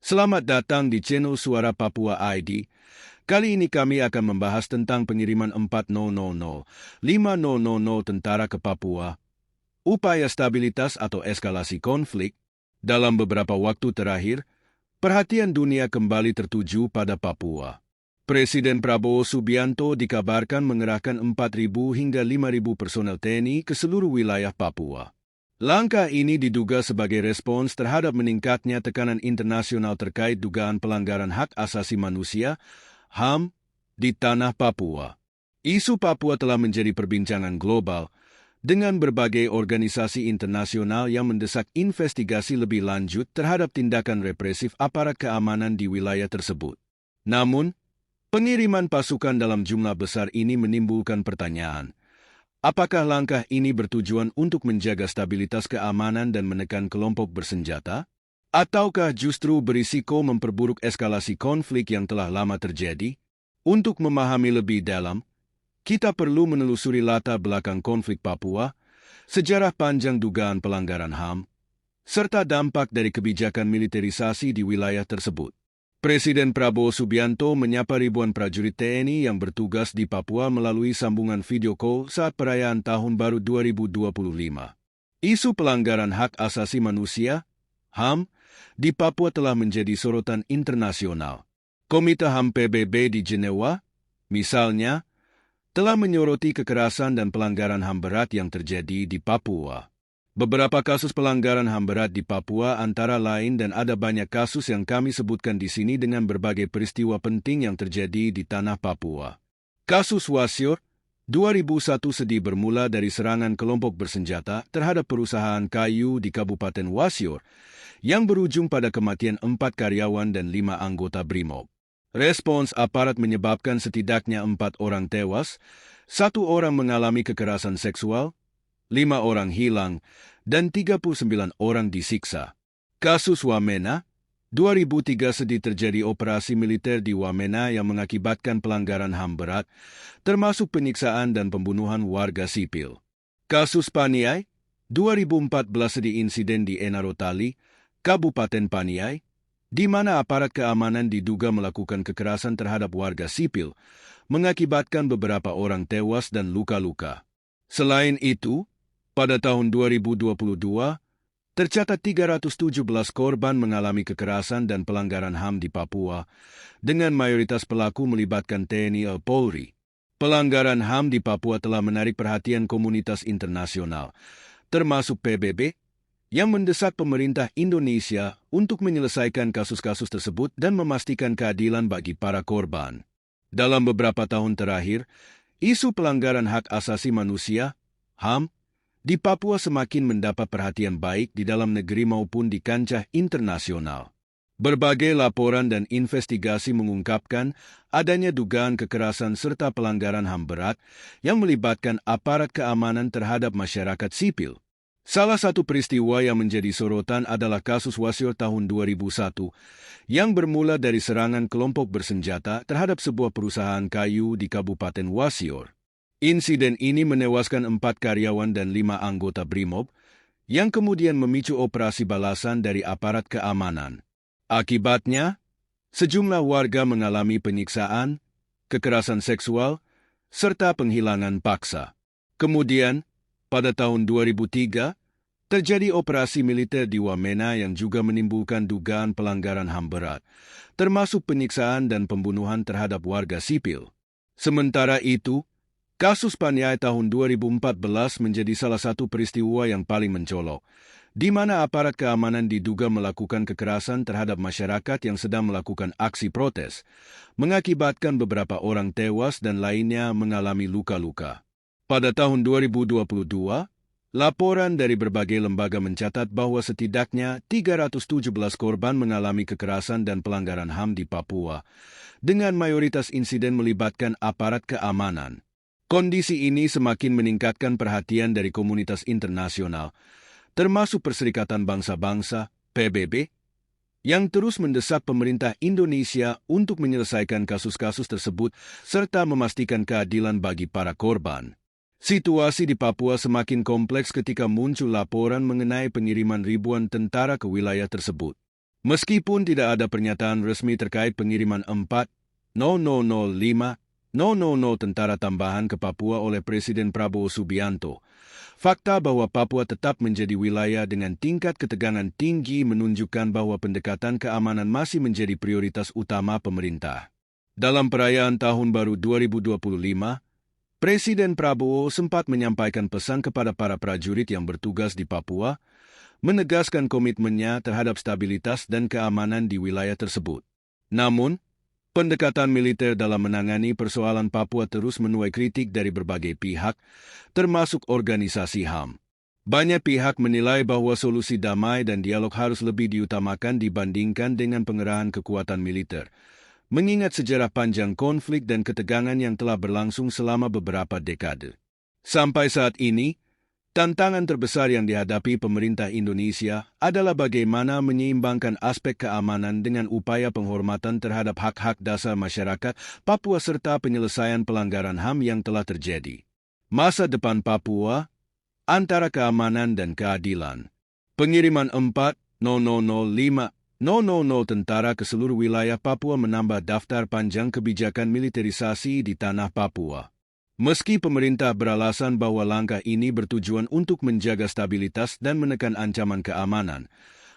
Selamat datang di channel Suara Papua ID. Kali ini kami akan membahas tentang pengiriman 4000-5000 tentara ke Papua, upaya stabilitas atau eskalasi konflik. Dalam beberapa waktu terakhir, perhatian dunia kembali tertuju pada Papua. Presiden Prabowo Subianto dikabarkan mengerahkan 4.000 hingga 5.000 personel TNI ke seluruh wilayah Papua. Langkah ini diduga sebagai respons terhadap meningkatnya tekanan internasional terkait dugaan pelanggaran hak asasi manusia (HAM) di tanah Papua. Isu Papua telah menjadi perbincangan global dengan berbagai organisasi internasional yang mendesak investigasi lebih lanjut terhadap tindakan represif aparat keamanan di wilayah tersebut. Namun, pengiriman pasukan dalam jumlah besar ini menimbulkan pertanyaan. Apakah langkah ini bertujuan untuk menjaga stabilitas keamanan dan menekan kelompok bersenjata? Ataukah justru berisiko memperburuk eskalasi konflik yang telah lama terjadi? Untuk memahami lebih dalam, kita perlu menelusuri latar belakang konflik Papua, sejarah panjang dugaan pelanggaran HAM, serta dampak dari kebijakan militerisasi di wilayah tersebut. Presiden Prabowo Subianto menyapa ribuan prajurit TNI yang bertugas di Papua melalui sambungan video call saat perayaan Tahun Baru 2025. Isu pelanggaran hak asasi manusia, HAM, di Papua telah menjadi sorotan internasional. Komite HAM PBB di Jenewa, misalnya, telah menyoroti kekerasan dan pelanggaran HAM berat yang terjadi di Papua. Beberapa kasus pelanggaran HAM berat di Papua antara lain dan ada banyak kasus yang kami sebutkan di sini dengan berbagai peristiwa penting yang terjadi di tanah Papua. Kasus Wasior 2001 sedih bermula dari serangan kelompok bersenjata terhadap perusahaan kayu di Kabupaten Wasior yang berujung pada kematian 4 karyawan dan 5 anggota BRIMOB. Respons aparat menyebabkan setidaknya 4 orang tewas, 1 orang mengalami kekerasan seksual, 5 orang hilang, dan 39 orang disiksa. Kasus Wamena, 2003 sedih terjadi operasi militer di Wamena yang mengakibatkan pelanggaran HAM berat, termasuk penyiksaan dan pembunuhan warga sipil. Kasus Paniai, 2014 sedih insiden di Enarotali, Kabupaten Paniai, di mana aparat keamanan diduga melakukan kekerasan terhadap warga sipil, mengakibatkan beberapa orang tewas dan luka-luka. Selain itu, pada tahun 2022, tercatat 317 korban mengalami kekerasan dan pelanggaran HAM di Papua, dengan mayoritas pelaku melibatkan TNI Polri. Pelanggaran HAM di Papua telah menarik perhatian komunitas internasional, termasuk PBB, yang mendesak pemerintah Indonesia untuk menyelesaikan kasus-kasus tersebut dan memastikan keadilan bagi para korban. Dalam beberapa tahun terakhir, isu pelanggaran hak asasi manusia, HAM, di Papua semakin mendapat perhatian baik di dalam negeri maupun di kancah internasional. Berbagai laporan dan investigasi mengungkapkan adanya dugaan kekerasan serta pelanggaran HAM berat yang melibatkan aparat keamanan terhadap masyarakat sipil. Salah satu peristiwa yang menjadi sorotan adalah kasus Wasior tahun 2001 yang bermula dari serangan kelompok bersenjata terhadap sebuah perusahaan kayu di Kabupaten Wasior. Insiden ini menewaskan 4 karyawan dan 5 anggota BRIMOB, yang kemudian memicu operasi balasan dari aparat keamanan. Akibatnya, sejumlah warga mengalami penyiksaan, kekerasan seksual, serta penghilangan paksa. Kemudian, pada tahun 2003, terjadi operasi militer di Wamena yang juga menimbulkan dugaan pelanggaran HAM berat, termasuk penyiksaan dan pembunuhan terhadap warga sipil. Sementara itu, kasus Paniai tahun 2014 menjadi salah satu peristiwa yang paling mencolok, di mana aparat keamanan diduga melakukan kekerasan terhadap masyarakat yang sedang melakukan aksi protes, mengakibatkan beberapa orang tewas dan lainnya mengalami luka-luka. Pada tahun 2022, laporan dari berbagai lembaga mencatat bahwa setidaknya 317 korban mengalami kekerasan dan pelanggaran HAM di Papua, dengan mayoritas insiden melibatkan aparat keamanan. Kondisi ini semakin meningkatkan perhatian dari komunitas internasional, termasuk Perserikatan Bangsa-Bangsa, PBB, yang terus mendesak pemerintah Indonesia untuk menyelesaikan kasus-kasus tersebut serta memastikan keadilan bagi para korban. Situasi di Papua semakin kompleks ketika muncul laporan mengenai pengiriman ribuan tentara ke wilayah tersebut. Meskipun tidak ada pernyataan resmi terkait pengiriman 4,005,000 tentara tambahan ke Papua oleh Presiden Prabowo Subianto, fakta bahwa Papua tetap menjadi wilayah dengan tingkat ketegangan tinggi menunjukkan bahwa pendekatan keamanan masih menjadi prioritas utama pemerintah. Dalam perayaan Tahun Baru 2025, Presiden Prabowo sempat menyampaikan pesan kepada para prajurit yang bertugas di Papua, menegaskan komitmennya terhadap stabilitas dan keamanan di wilayah tersebut. Namun, pendekatan militer dalam menangani persoalan Papua terus menuai kritik dari berbagai pihak, termasuk organisasi HAM. Banyak pihak menilai bahwa solusi damai dan dialog harus lebih diutamakan dibandingkan dengan pengerahan kekuatan militer, mengingat sejarah panjang konflik dan ketegangan yang telah berlangsung selama beberapa dekade. Sampai saat ini, tantangan terbesar yang dihadapi pemerintah Indonesia adalah bagaimana menyeimbangkan aspek keamanan dengan upaya penghormatan terhadap hak-hak dasar masyarakat Papua serta penyelesaian pelanggaran HAM yang telah terjadi. Masa depan Papua, antara keamanan dan keadilan. Pengiriman 4,005,000 tentara ke seluruh wilayah Papua menambah daftar panjang kebijakan militerisasi di tanah Papua. Meski pemerintah beralasan bahwa langkah ini bertujuan untuk menjaga stabilitas dan menekan ancaman keamanan,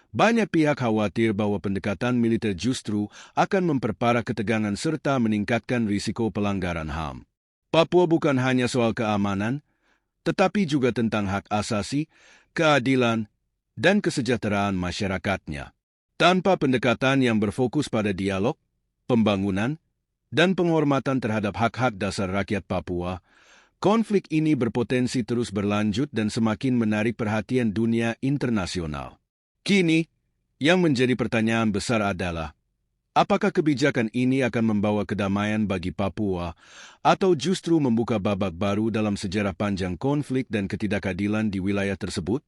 banyak pihak khawatir bahwa pendekatan militer justru akan memperparah ketegangan serta meningkatkan risiko pelanggaran HAM. Papua bukan hanya soal keamanan, tetapi juga tentang hak asasi, keadilan, dan kesejahteraan masyarakatnya. Tanpa pendekatan yang berfokus pada dialog, pembangunan, dan penghormatan terhadap hak-hak dasar rakyat Papua, konflik ini berpotensi terus berlanjut dan semakin menarik perhatian dunia internasional. Kini, yang menjadi pertanyaan besar adalah, apakah kebijakan ini akan membawa kedamaian bagi Papua atau justru membuka babak baru dalam sejarah panjang konflik dan ketidakadilan di wilayah tersebut?